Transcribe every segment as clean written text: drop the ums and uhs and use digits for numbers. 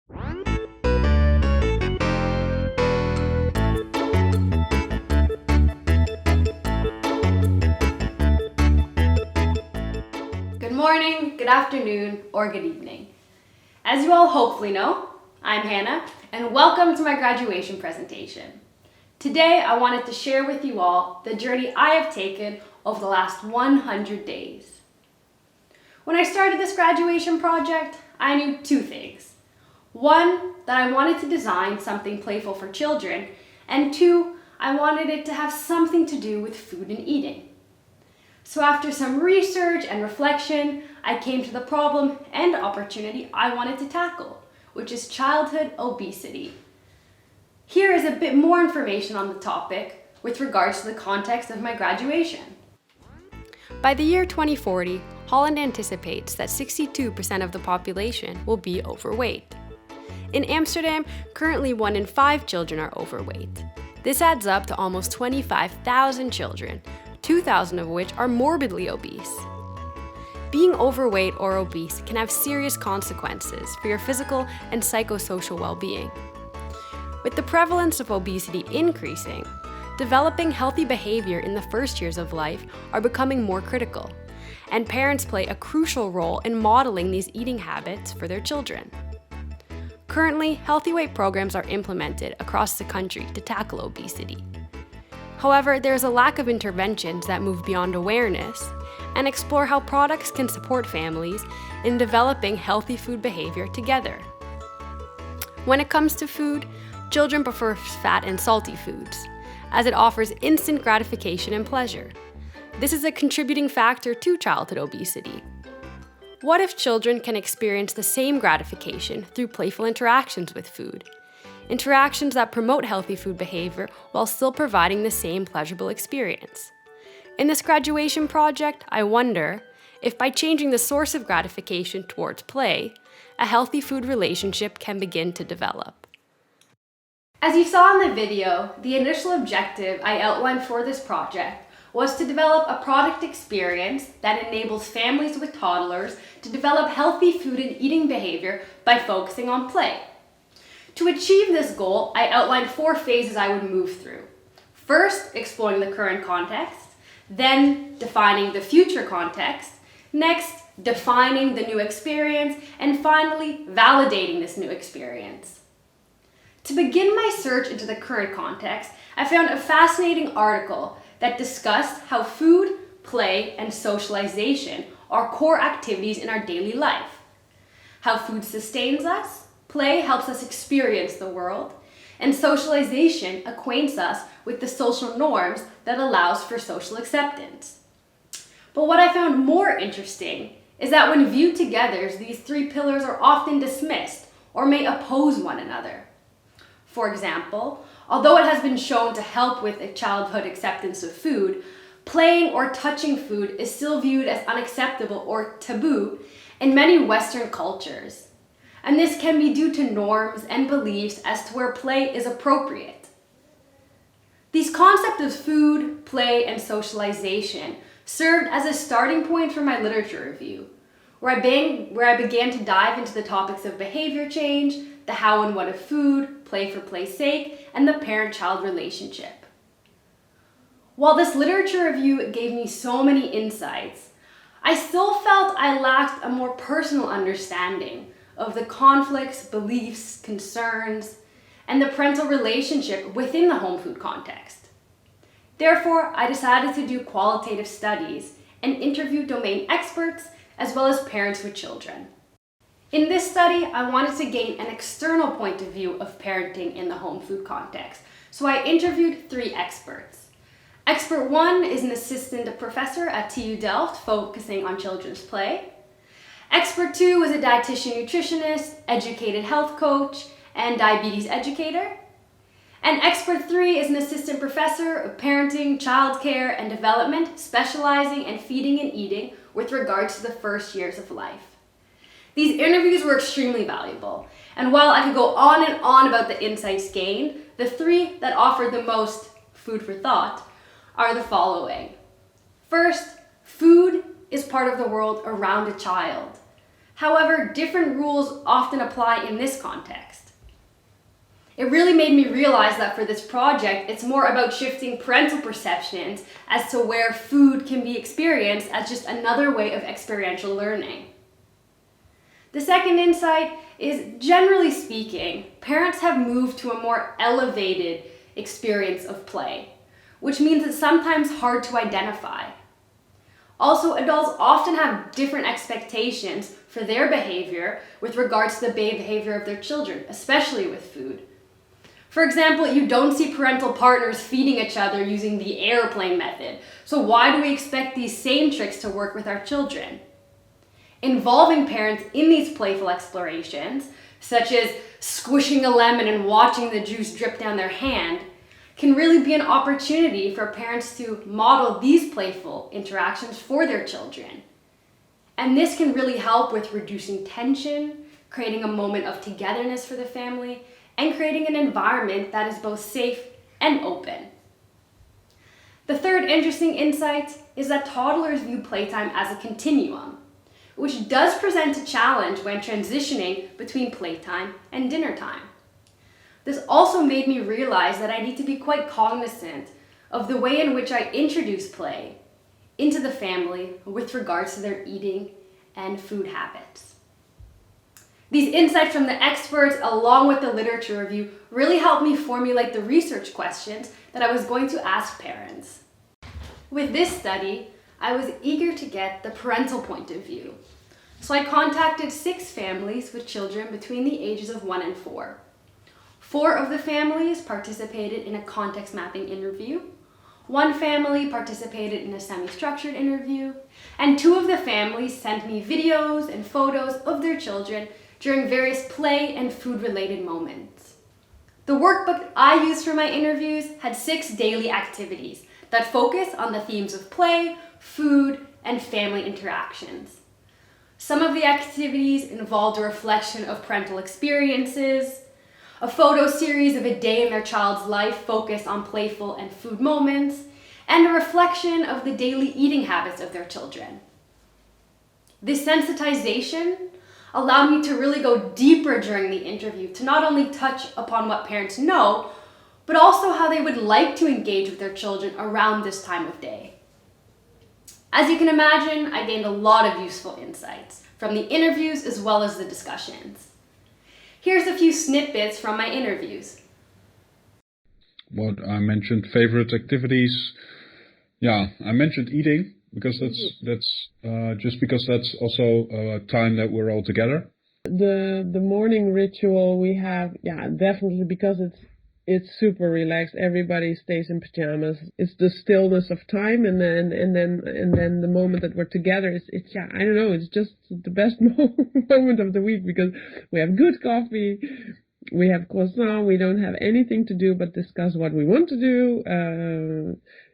Good morning, good afternoon, or good evening. As you all hopefully know, I'm Hannah, and welcome to my graduation presentation. Today, I wanted to share with you all the journey I have taken over the last 100 days. When I started this graduation project, I knew two things. One, that I wanted to design something playful for children, and two, I wanted it to have something to do with food and eating. So after some research and reflection, I came to the problem and opportunity I wanted to tackle, which is childhood obesity. Here is a bit more information on the topic with regards to the context of my graduation. By the year 2040, Holland anticipates that 62% of the population will be overweight. In Amsterdam, currently 1 in 5 children are overweight. This adds up to almost 25,000 children, 2,000 of which are morbidly obese. Being overweight or obese can have serious consequences for your physical and psychosocial well-being. With the prevalence of obesity increasing, developing healthy behavior in the first years of life are becoming more critical, and parents play a crucial role in modeling these eating habits for their children. Currently, healthy weight programs are implemented across the country to tackle obesity. However, there is a lack of interventions that move beyond awareness and explore how products can support families in developing healthy food behavior together. When it comes to food, children prefer fat and salty foods, as it offers instant gratification and pleasure. This is a contributing factor to childhood obesity. What if children can experience the same gratification through playful interactions with food? Interactions that promote healthy food behavior while still providing the same pleasurable experience. In this graduation project, I wonder if by changing the source of gratification towards play, a healthy food relationship can begin to develop. As you saw in the video, the initial objective I outlined for this project was to develop a product experience that enables families with toddlers to develop healthy food and eating behavior by focusing on play. To achieve this goal, I outlined 4 phases I would move through. First, exploring the current context, then defining the future context, next, defining the new experience, and finally, validating this new experience. To begin my search into the current context, I found a fascinating article that discussed how food, play, and socialization are core activities in our daily life. How food sustains us, play helps us experience the world, and socialization acquaints us with the social norms that allows for social acceptance. But what I found more interesting is that when viewed together, these 3 pillars are often dismissed or may oppose one another. For example, although it has been shown to help with a childhood acceptance of food, playing or touching food is still viewed as unacceptable or taboo in many Western cultures. And this can be due to norms and beliefs as to where play is appropriate. These concepts of food, play, and socialization served as a starting point for my literature review, where I began to dive into the topics of behavior change, the how and what of food, play for play's sake, and the parent-child relationship. While this literature review gave me so many insights, I still felt I lacked a more personal understanding of the conflicts, beliefs, concerns, and the parental relationship within the home food context. Therefore, I decided to do qualitative studies and interview domain experts as well as parents with children. In this study, I wanted to gain an external point of view of parenting in the home food context, so I interviewed 3 experts. Expert 1 is an assistant professor at TU Delft focusing on children's play. Expert 2 is a dietitian nutritionist, educated health coach, and diabetes educator. And Expert 3 is an assistant professor of parenting, childcare, and development, specializing in feeding and eating with regards to the first years of life. These interviews were extremely valuable, and while I could go on and on about the insights gained, the 3 that offered the most food for thought are the following. First, food is part of the world around a child. However, different rules often apply in this context. It really made me realize that for this project, it's more about shifting parental perceptions as to where food can be experienced as just another way of experiential learning. The second insight is, generally speaking, parents have moved to a more elevated experience of play, which means it's sometimes hard to identify. Also, adults often have different expectations for their behavior with regards to the behavior of their children, especially with food. For example, you don't see parental partners feeding each other using the airplane method, so why do we expect these same tricks to work with our children? Involving parents in these playful explorations, such as squishing a lemon and watching the juice drip down their hand, can really be an opportunity for parents to model these playful interactions for their children. And this can really help with reducing tension, creating a moment of togetherness for the family, and creating an environment that is both safe and open. The third interesting insight is that toddlers view playtime as a continuum, which does present a challenge when transitioning between playtime and dinner time. This also made me realize that I need to be quite cognizant of the way in which I introduce play into the family with regards to their eating and food habits. These insights from the experts, along with the literature review, really helped me formulate the research questions that I was going to ask parents. With this study, I was eager to get the parental point of view. So I contacted 6 families with children between the ages of 1 and 4. 4 of the families participated in a context mapping interview. 1 family participated in a semi-structured interview, and 2 of the families sent me videos and photos of their children during various play and food-related moments. The workbook I used for my interviews had 6 daily activities that focus on the themes of play, food, and family interactions. Some of the activities involved a reflection of parental experiences, a photo series of a day in their child's life focused on playful and food moments, and a reflection of the daily eating habits of their children. This sensitization allowed me to really go deeper during the interview to not only touch upon what parents know, but also how they would like to engage with their children around this time of day. As you can imagine, I gained a lot of useful insights from the interviews as well as the discussions. Here's a few snippets from my interviews. What I mentioned, favorite activities. Yeah, I mentioned eating because that's just because that's also a time that we're all together. The morning ritual we have, yeah, definitely, because it's super relaxed. Everybody stays in pajamas. It's the stillness of time, and then the moment that we're together. It's yeah, I don't know. It's just the best moment of the week because we have good coffee, we have croissant. We don't have anything to do but discuss what we want to do.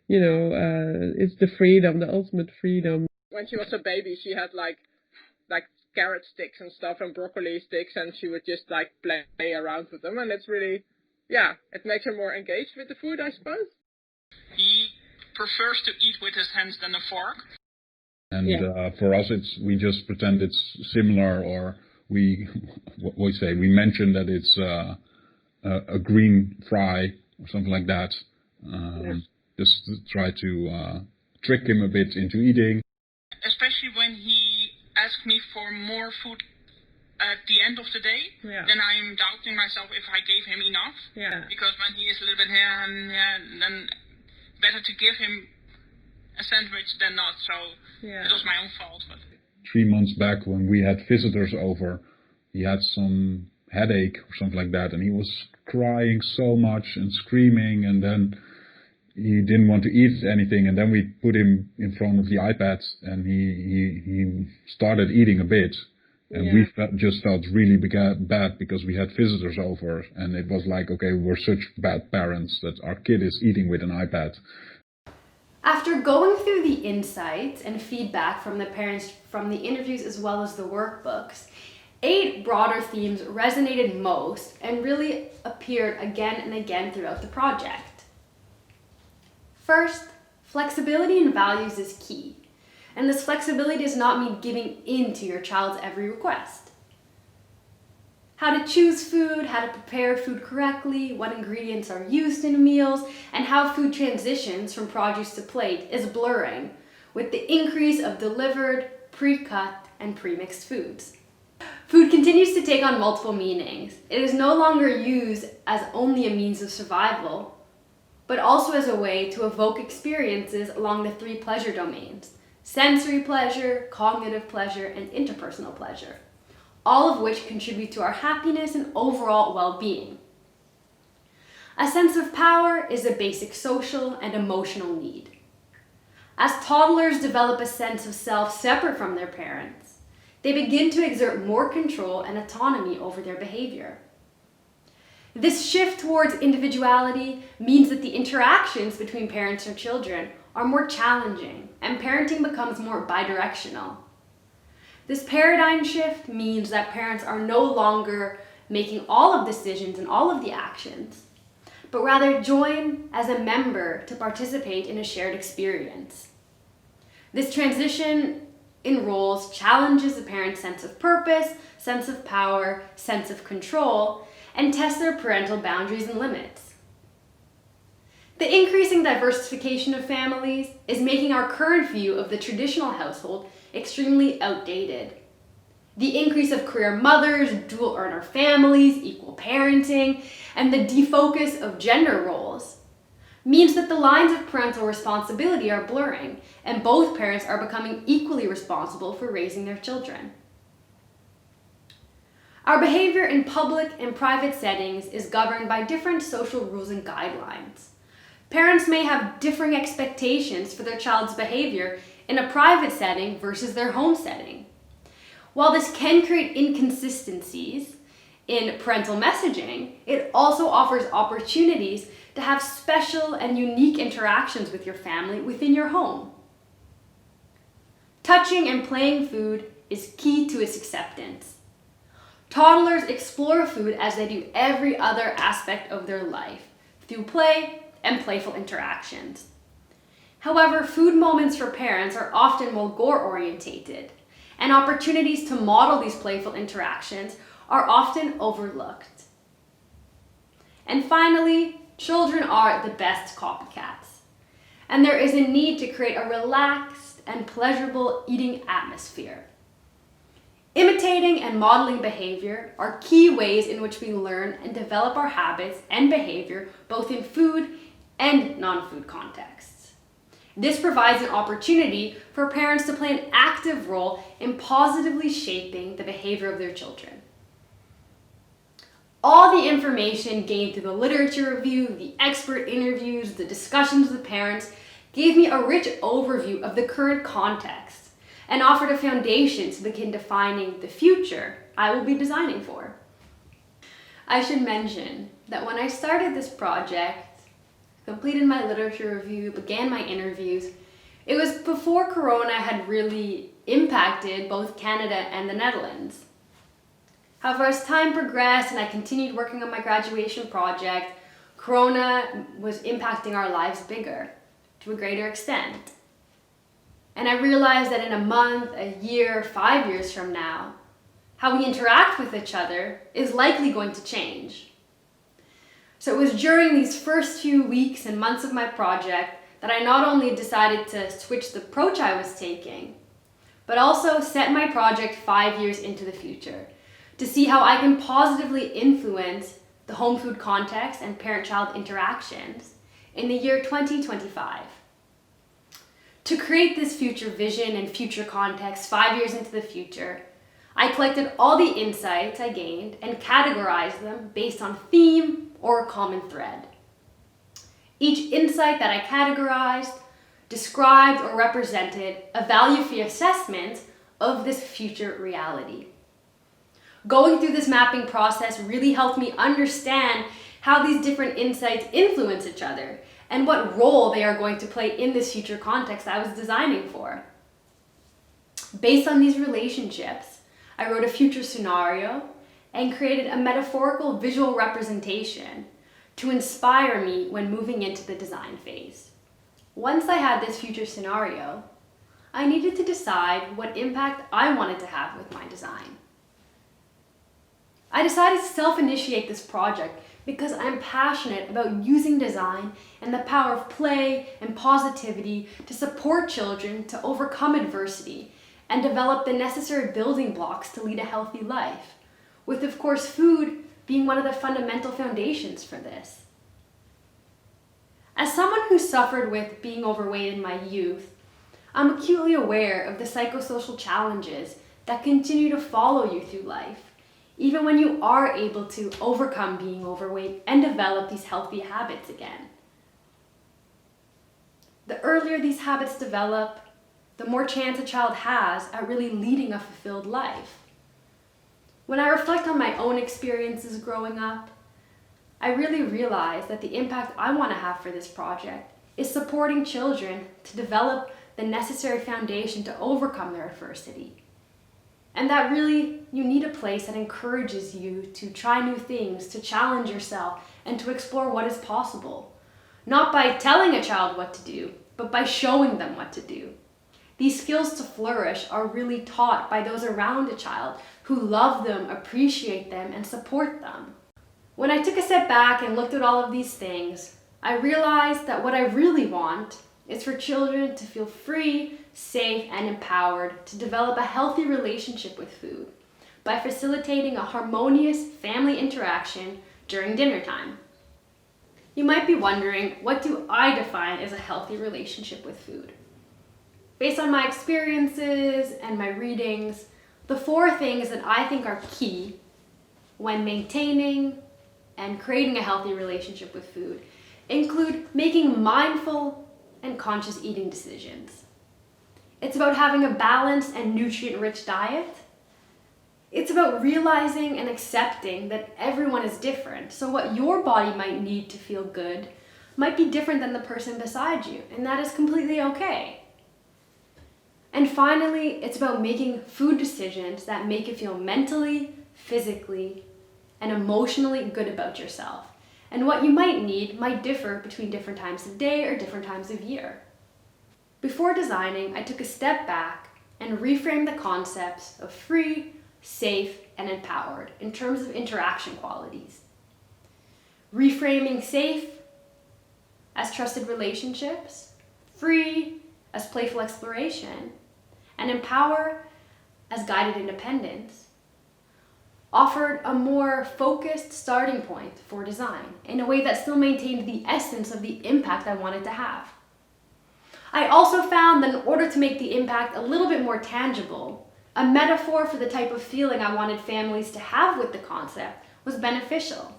It's the freedom, the ultimate freedom. When she was a baby, she had like carrot sticks and stuff and broccoli sticks, and she would just like play around with them, and it's really. Yeah, it makes her more engaged with the food, I suppose. He prefers to eat with his hands than a fork. And for us, we just pretend it's similar, or we mention that it's a green fry or something like that. Just to try to trick him a bit into eating. Especially when he asked me for more food at the end of the day, then I'm doubting myself if I gave him enough. Yeah. Because when he is a little bit then better to give him a sandwich than not. So it was my own fault. But 3 months back, when we had visitors over, he had some headache or something like that, and he was crying so much and screaming, and then he didn't want to eat anything, and then we put him in front of the iPad, and he started eating a bit. And we just felt really bad because we had visitors over, and it was like, okay, we're such bad parents that our kid is eating with an iPad. After going through the insights and feedback from the parents from the interviews as well as the workbooks, 8 broader themes resonated most and really appeared again and again throughout the project. First, flexibility in values is key. And this flexibility does not mean giving in to your child's every request. How to choose food, how to prepare food correctly, what ingredients are used in meals, and how food transitions from produce to plate is blurring with the increase of delivered, pre-cut, and pre-mixed foods. Food continues to take on multiple meanings. It is no longer used as only a means of survival, but also as a way to evoke experiences along the 3 pleasure domains: sensory pleasure, cognitive pleasure, and interpersonal pleasure, all of which contribute to our happiness and overall well-being. A sense of power is a basic social and emotional need. As toddlers develop a sense of self separate from their parents, they begin to exert more control and autonomy over their behavior. This shift towards individuality means that the interactions between parents and children are more challenging, and parenting becomes more bidirectional. This paradigm shift means that parents are no longer making all of the decisions and all of the actions, but rather join as a member to participate in a shared experience. This transition in roles challenges the parent's sense of purpose, sense of power, sense of control, and tests their parental boundaries and limits. The increasing diversification of families is making our current view of the traditional household extremely outdated. The increase of career mothers, dual earner families, equal parenting, and the defocus of gender roles means that the lines of parental responsibility are blurring, and both parents are becoming equally responsible for raising their children. Our behavior in public and private settings is governed by different social rules and guidelines. Parents may have differing expectations for their child's behavior in a private setting versus their home setting. While this can create inconsistencies in parental messaging, it also offers opportunities to have special and unique interactions with your family within your home. Touching and playing food is key to its acceptance. Toddlers explore food as they do every other aspect of their life, through play and playful interactions. However, food moments for parents are often more goal-orientated, and opportunities to model these playful interactions are often overlooked. And finally, children are the best copycats, and there is a need to create a relaxed and pleasurable eating atmosphere. Imitating and modeling behavior are key ways in which we learn and develop our habits and behavior both in food and non-food contexts. This provides an opportunity for parents to play an active role in positively shaping the behavior of their children. All the information gained through the literature review, the expert interviews, the discussions with parents gave me a rich overview of the current context and offered a foundation to begin defining the future I will be designing for. I should mention that when I started this project, completed my literature review, began my interviews, it was before Corona had really impacted both Canada and the Netherlands. However, as time progressed and I continued working on my graduation project, Corona was impacting our lives bigger, to a greater extent. And I realized that in a month, a year, 5 years from now, how we interact with each other is likely going to change. So it was during these first few weeks and months of my project that I not only decided to switch the approach I was taking, but also set my project 5 years into the future to see how I can positively influence the home food context and parent-child interactions in the year 2025. To create this future vision and future context 5 years into the future, I collected all the insights I gained and categorized them based on theme or a common thread. Each insight that I categorized described or represented a value-free assessment of this future reality. Going through this mapping process really helped me understand how these different insights influence each other and what role they are going to play in this future context I was designing for. Based on these relationships, I wrote a future scenario and created a metaphorical visual representation to inspire me when moving into the design phase. Once I had this future scenario, I needed to decide what impact I wanted to have with my design. I decided to self-initiate this project because I'm passionate about using design and the power of play and positivity to support children to overcome adversity and develop the necessary building blocks to lead a healthy life, with of course food being one of the fundamental foundations for this. As someone who suffered with being overweight in my youth, I'm acutely aware of the psychosocial challenges that continue to follow you through life, even when you are able to overcome being overweight and develop these healthy habits again. The earlier these habits develop, the more chance a child has at really leading a fulfilled life. When I reflect on my own experiences growing up, I really realize that the impact I want to have for this project is supporting children to develop the necessary foundation to overcome their adversity. And that really, you need a place that encourages you to try new things, to challenge yourself, and to explore what is possible. Not by telling a child what to do, but by showing them what to do. These skills to flourish are really taught by those around a child who love them, appreciate them, and support them. When I took a step back and looked at all of these things, I realized that what I really want is for children to feel free, safe, and empowered to develop a healthy relationship with food by facilitating a harmonious family interaction during dinner time. You might be wondering, what do I define as a healthy relationship with food? Based on my experiences and my readings, the 4 things that I think are key when maintaining and creating a healthy relationship with food include making mindful and conscious eating decisions. It's about having a balanced and nutrient-rich diet. It's about realizing and accepting that everyone is different, so what your body might need to feel good might be different than the person beside you, and that is completely okay. And finally, it's about making food decisions that make you feel mentally, physically, and emotionally good about yourself. And what you might need might differ between different times of day or different times of year. Before designing, I took a step back and reframed the concepts of free, safe, and empowered in terms of interaction qualities. Reframing safe as trusted relationships, free as playful exploration, and empower as guided independence, offered a more focused starting point for design in a way that still maintained the essence of the impact I wanted to have. I also found that in order to make the impact a little bit more tangible, a metaphor for the type of feeling I wanted families to have with the concept was beneficial.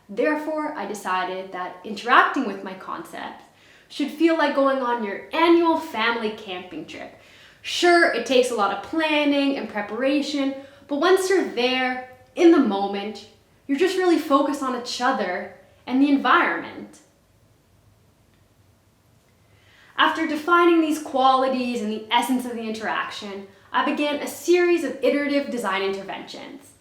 Therefore, I decided that interacting with my concept should feel like going on your annual family camping trip. Sure, it takes a lot of planning and preparation, but once you're there, in the moment, you're just really focused on each other and the environment. After defining these qualities and the essence of the interaction, I began a series of iterative design interventions.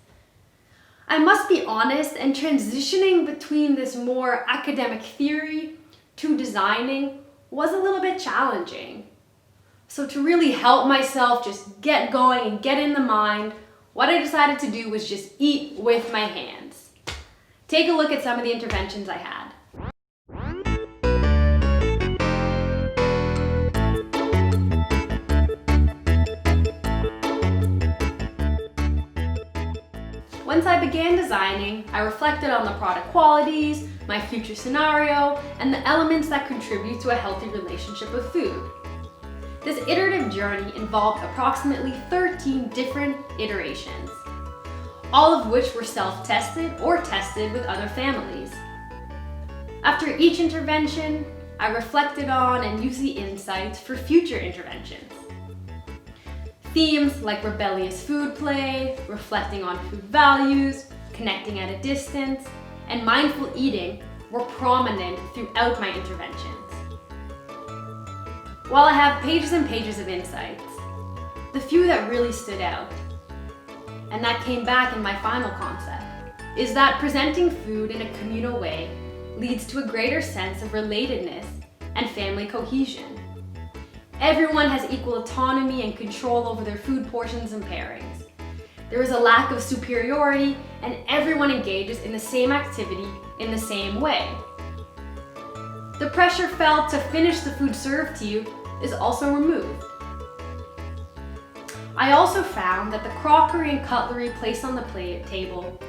I must be honest, and transitioning between this more academic theory to designing was a little bit challenging. So to really help myself just get going and get in the mind, what I decided to do was just eat with my hands. Take a look at some of the interventions I had. Once I began designing, I reflected on the product qualities, my future scenario, and the elements that contribute to a healthy relationship with food. This iterative journey involved approximately 13 different iterations, all of which were self-tested or tested with other families. After each intervention, I reflected on and used the insights for future interventions. Themes like rebellious food play, reflecting on food values, connecting at a distance, and mindful eating were prominent throughout my interventions. While I have pages and pages of insights, the few that really stood out, and that came back in my final concept, is that presenting food in a communal way leads to a greater sense of relatedness and family cohesion. Everyone has equal autonomy and control over their food portions and pairings. There is a lack of superiority, and everyone engages in the same activity in the same way. The pressure felt to finish the food served to you is also removed. I also found that the crockery and cutlery placed on the table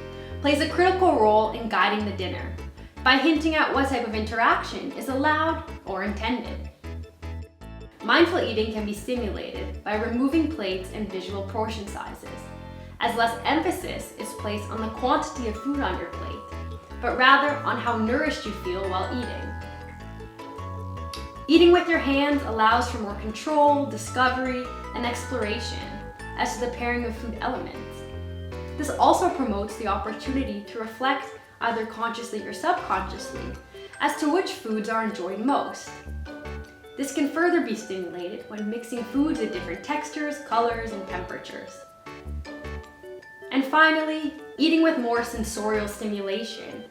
plays a critical role in guiding the dinner by hinting at what type of interaction is allowed or intended. Mindful eating can be stimulated by removing plates and visual portion sizes, as less emphasis is placed on the quantity of food on your plate, but rather on how nourished you feel while eating. Eating with your hands allows for more control, discovery, and exploration as to the pairing of food elements. This also promotes the opportunity to reflect, either consciously or subconsciously, as to which foods are enjoyed most. This can further be stimulated when mixing foods at different textures, colors, and temperatures. And finally, eating with more sensorial stimulation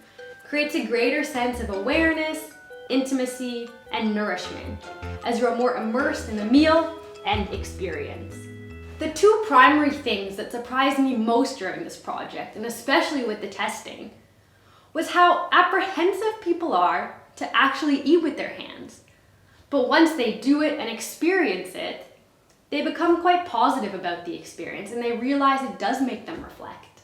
creates a greater sense of awareness, intimacy, and nourishment as you are more immersed in the meal and experience. The two primary things that surprised me most during this project, and especially with the testing, was how apprehensive people are to actually eat with their hands. But once they do it and experience it, they become quite positive about the experience and they realize it does make them reflect.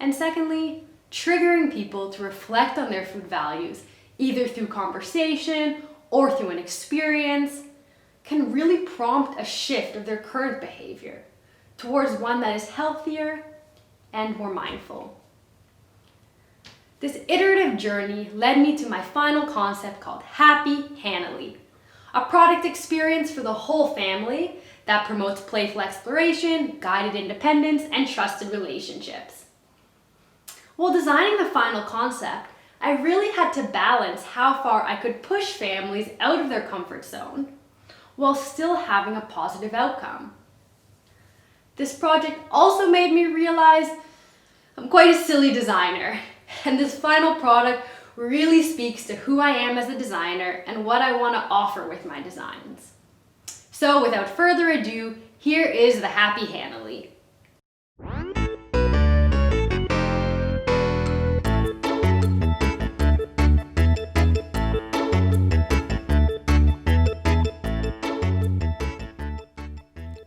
And secondly, triggering people to reflect on their food values, either through conversation or through an experience, can really prompt a shift of their current behavior towards one that is healthier and more mindful. This iterative journey led me to my final concept called Happi, Hanily, a product experience for the whole family that promotes playful exploration, guided independence, and trusted relationships. While designing the final concept, I really had to balance how far I could push families out of their comfort zone while still having a positive outcome. This project also made me realize I'm quite a silly designer, and this final product really speaks to who I am as a designer and what I want to offer with my designs. So without further ado, here is the Happi Hanily.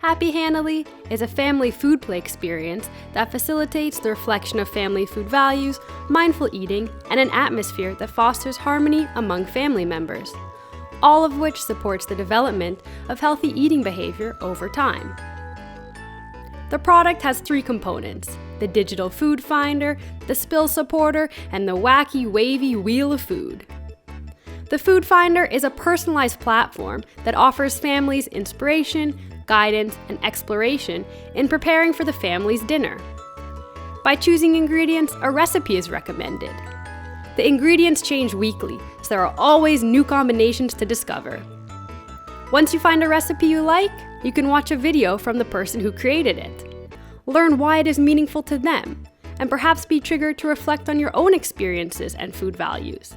Happi Hanily is a family food play experience that facilitates the reflection of family food values, mindful eating, and an atmosphere that fosters harmony among family members, all of which supports the development of healthy eating behavior over time. The product has 3 components: the digital food finder, the spill supporter, and the wacky wavy wheel of food. The food finder is a personalized platform that offers families inspiration, guidance, and exploration in preparing for the family's dinner. By choosing ingredients, a recipe is recommended. The ingredients change weekly, so there are always new combinations to discover. Once you find a recipe you like, you can watch a video from the person who created it. Learn why it is meaningful to them, and perhaps be triggered to reflect on your own experiences and food values.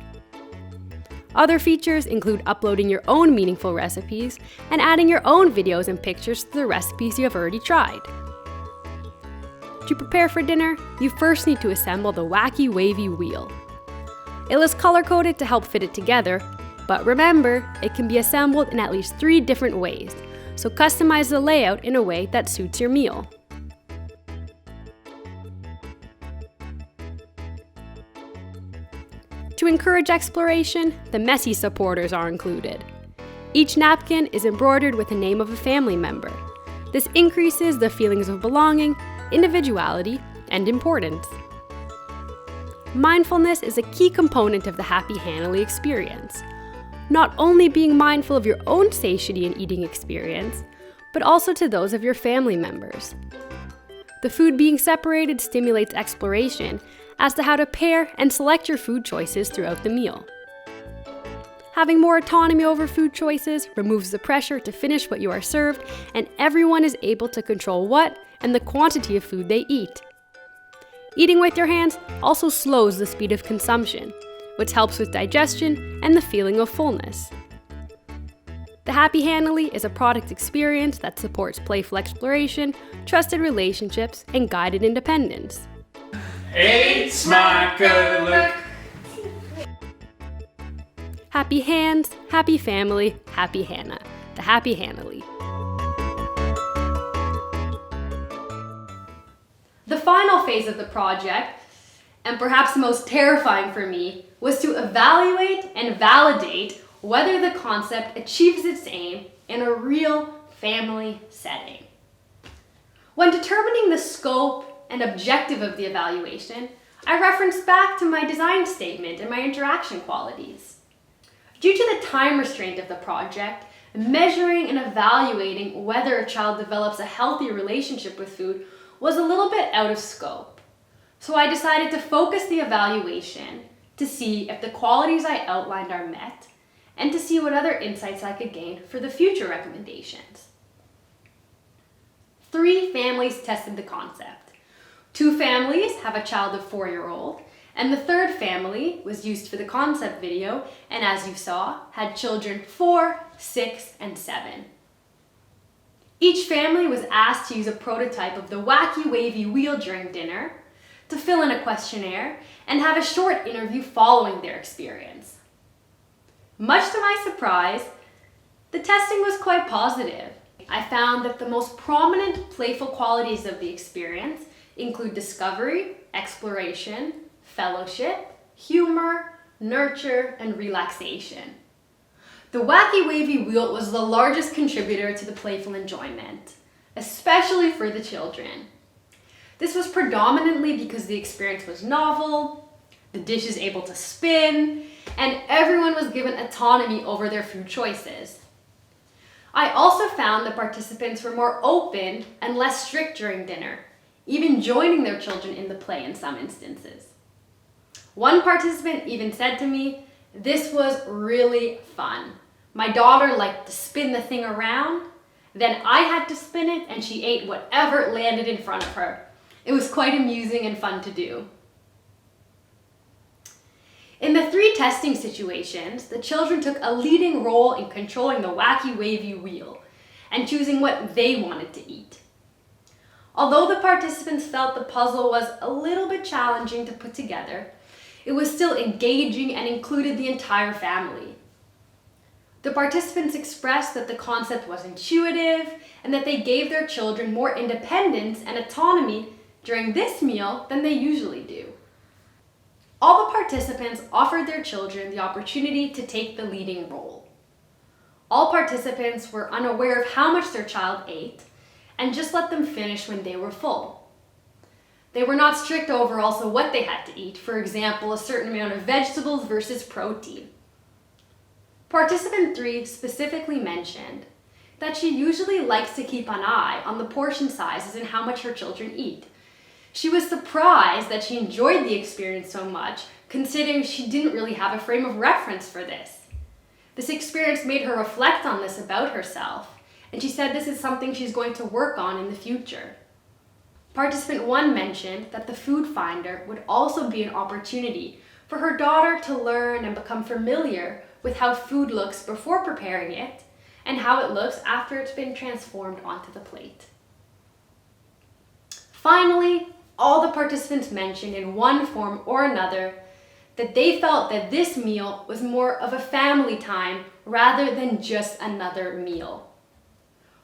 Other features include uploading your own meaningful recipes and adding your own videos and pictures to the recipes you have already tried. To prepare for dinner, you first need to assemble the wacky wavy wheel. It is color-coded to help fit it together, but remember, it can be assembled in at least 3 different ways, so customize the layout in a way that suits your meal. To encourage exploration, the messy supporters are included. Each napkin is embroidered with the name of a family member. This increases the feelings of belonging, individuality, and importance. Mindfulness is a key component of the Happi Hanily experience. Not only being mindful of your own satiety and eating experience, but also to those of your family members. The food being separated stimulates exploration as to how to pair and select your food choices throughout the meal. Having more autonomy over food choices removes the pressure to finish what you are served, and everyone is able to control what and the quantity of food they eat. Eating with your hands also slows the speed of consumption, which helps with digestion and the feeling of fullness. The Happy Hanily is a product experience that supports playful exploration, trusted relationships, and guided independence. Eet smakelijk! Happy hands, happy family, happy Hannah. The Happy Hanily. The final phase of the project, and perhaps the most terrifying for me, was to evaluate and validate whether the concept achieves its aim in a real family setting. When determining the scope and objective of the evaluation, I referenced back to my design statement and my interaction qualities. Due to the time restraint of the project, measuring and evaluating whether a child develops a healthy relationship with food was a little bit out of scope. So I decided to focus the evaluation to see if the qualities I outlined are met and to see what other insights I could gain for the future recommendations. 3 families tested the concept. 2 families have a child of 4-year-old, and the 3rd family was used for the concept video, and as you saw, had children 4, 6, and 7. Each family was asked to use a prototype of the wacky wavy wheel during dinner, to fill in a questionnaire, and have a short interview following their experience. Much to my surprise, the testing was quite positive. I found that the most prominent playful qualities of the experience include discovery, exploration, fellowship, humor, nurture, and relaxation. The wacky wavy wheel was the largest contributor to the playful enjoyment, especially for the children. This was predominantly because the experience was novel, the dish is able to spin, and everyone was given autonomy over their food choices. I also found the participants were more open and less strict during dinner, even joining their children in the play in some instances. One participant even said to me, "This was really fun. My daughter liked to spin the thing around, then I had to spin it and she ate whatever landed in front of her. It was quite amusing and fun to do." In the 3 testing situations, the children took a leading role in controlling the wacky wavy wheel and choosing what they wanted to eat. Although the participants felt the puzzle was a little bit challenging to put together, it was still engaging and included the entire family. The participants expressed that the concept was intuitive and that they gave their children more independence and autonomy during this meal than they usually do. All the participants offered their children the opportunity to take the leading role. All participants were unaware of how much their child ate and just let them finish when they were full. They were not strict over also what they had to eat, for example, a certain amount of vegetables versus protein. Participant 3 specifically mentioned that she usually likes to keep an eye on the portion sizes and how much her children eat. She was surprised that she enjoyed the experience so much, considering she didn't really have a frame of reference for this. This experience made her reflect on this about herself, and she said this is something she's going to work on in the future. Participant 1 mentioned that the food finder would also be an opportunity for her daughter to learn and become familiar with how food looks before preparing it and how it looks after it's been transformed onto the plate. Finally, all the participants mentioned in one form or another that they felt that this meal was more of a family time rather than just another meal.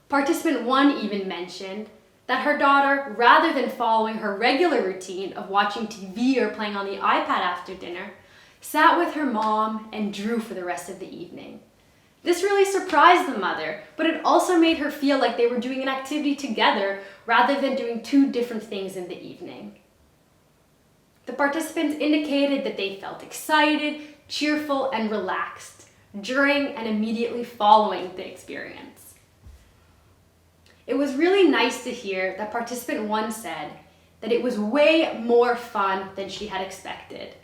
Participant 1 even mentioned that her daughter, rather than following her regular routine of watching TV or playing on the iPad after dinner, sat with her mom and drew for the rest of the evening. This really surprised the mother, but it also made her feel like they were doing an activity together rather than doing 2 different things in the evening. The participants indicated that they felt excited, cheerful, and relaxed during and immediately following the experience. It was really nice to hear that participant 1 said that it was way more fun than she had expected.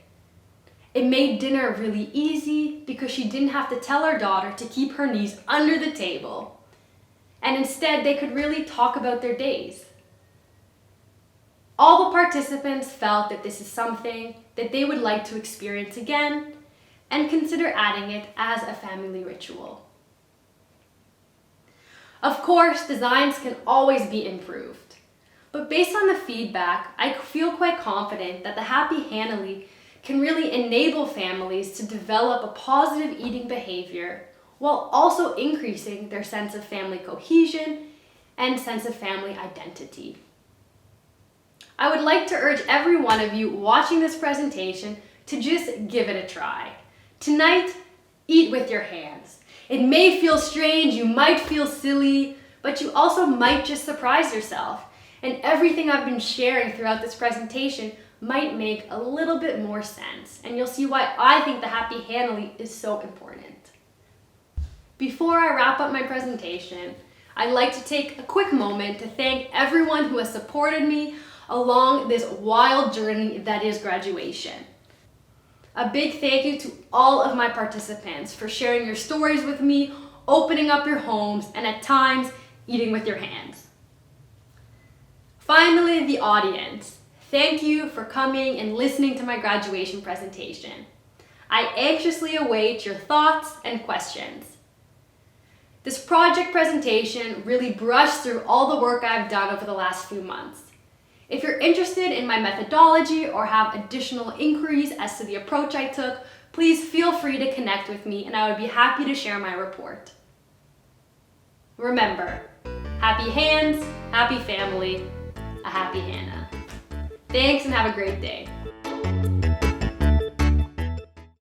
It made dinner really easy because she didn't have to tell her daughter to keep her knees under the table, and instead they could really talk about their days. All the participants felt that this is something that they would like to experience again and consider adding it as a family ritual. Of course, designs can always be improved, but based on the feedback, I feel quite confident that the Happy Hanily can really enable families to develop a positive eating behavior while also increasing their sense of family cohesion and sense of family identity. I would like to urge every one of you watching this presentation to just give it a try. Tonight, eat with your hands. It may feel strange, you might feel silly, but you also might just surprise yourself. And everything I've been sharing throughout this presentation might make a little bit more sense. And you'll see why I think the Happy Hanily is so important. Before I wrap up my presentation, I'd like to take a quick moment to thank everyone who has supported me along this wild journey that is graduation. A big thank you to all of my participants for sharing your stories with me, opening up your homes, and at times, eating with your hands. Finally, the audience. Thank you for coming and listening to my graduation presentation. I anxiously await your thoughts and questions. This project presentation really brushed through all the work I've done over the last few months. If you're interested in my methodology or have additional inquiries as to the approach I took, please feel free to connect with me and I would be happy to share my report. Remember, happy hands, happy family, a happy Hannah. Thanks and have a great day.